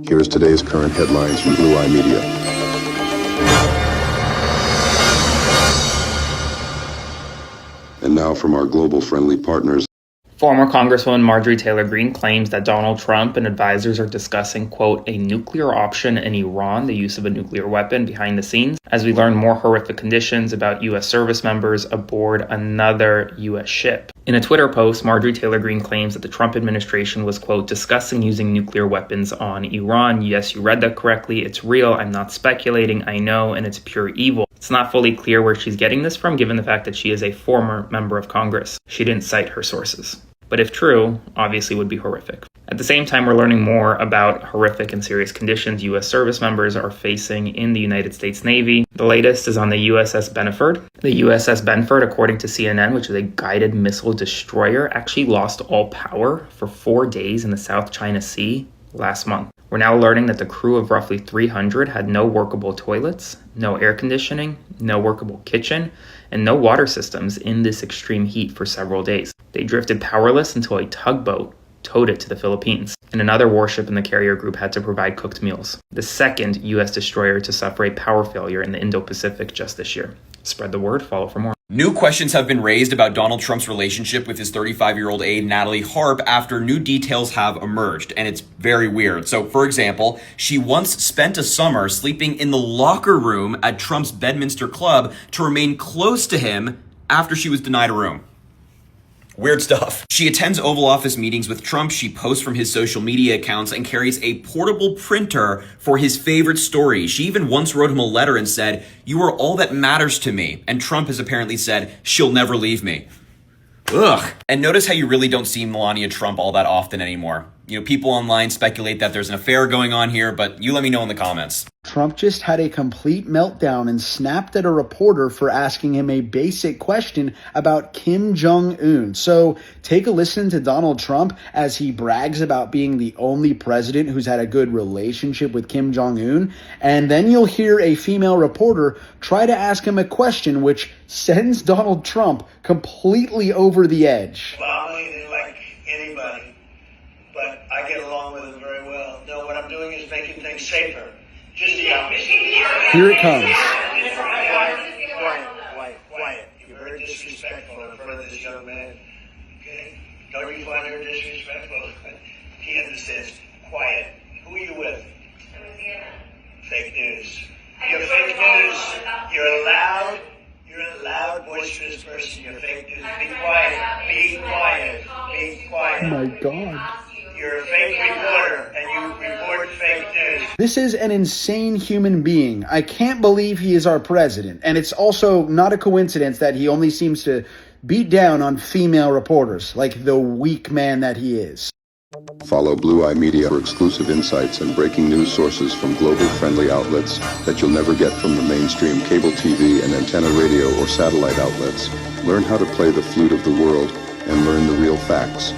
Here's today's current headlines from Blue Eye Media. And now from our global friendly partners. Former Congresswoman Marjorie Greene claims that Donald Trump and advisors are discussing, quote, a nuclear option in Iran, the use of a nuclear weapon behind the scenes, as we learn more horrific conditions about U.S. service members aboard another U.S. ship. In a Twitter post, Marjorie Greene claims that the Trump administration was, quote, discussing using nuclear weapons on Iran. Yes, you read that correctly. It's real. I'm not speculating. I know, and it's pure evil. It's not fully clear where she's getting this from, given the fact that she is a former member of Congress. She didn't cite her sources. But if true, obviously would be horrific. At the same time, we're learning more about horrific and serious conditions U.S. service members are facing in the United States Navy. The latest is on the USS Benfold. The USS Benfold, according to CNN, which is a guided missile destroyer, actually lost all power for 4 days in the South China Sea last month. We're now learning that the crew of roughly 300 had no workable toilets, no air conditioning, no workable kitchen, and no water systems in this extreme heat for several days. They drifted powerless until a tugboat towed it to the Philippines, and another warship in the carrier group had to provide cooked meals. The second U.S. destroyer to suffer a power failure in the Indo-Pacific just this year. Spread the word, follow for more. New questions have been raised about Donald Trump's relationship with his 35-year-old aide, Natalie Harp, after new details have emerged, and it's very weird. So, for example, she once spent a summer sleeping in the locker room at Trump's Bedminster Club to remain close to him after she was denied a room. Weird stuff. She attends Oval Office meetings with Trump. She posts from his social media accounts and carries a portable printer for his favorite stories. She even once wrote him a letter and said, "You are all that matters to me." And Trump has apparently said, "She'll never leave me." Ugh. And notice how you really don't see Melania Trump all that often anymore. You know, people online speculate that there's an affair going on here, but you let me know in the comments. Trump just had a complete meltdown and snapped at a reporter for asking him a basic question about Kim Jong-un. So take a listen to Donald Trump as he brags about being the only president who's had a good relationship with Kim Jong-un. And then you'll hear a female reporter try to ask him a question which sends Donald Trump completely over the edge. Family is like anybody, but I get along with them very well. No, what I'm doing is making things safer. Just the opposite. Here it comes. Quiet. You're very disrespectful in front of this young man. Okay? Don't you find her disrespectful? He understands. Quiet. Who are you with? Fake news. You're fake news. You're a loud, boisterous person. You're fake news. Be quiet. Be quiet. Be quiet. Oh my God. You're a fake reporter, and you report fake news. This is an insane human being. I can't believe he is our president. And it's also not a coincidence that he only seems to beat down on female reporters, like the weak man that he is. Follow Blue Eye Media for exclusive insights and breaking news sources from global-friendly outlets that you'll never get from the mainstream cable TV and antenna radio or satellite outlets. Learn how to play the flute of the world and learn the real facts.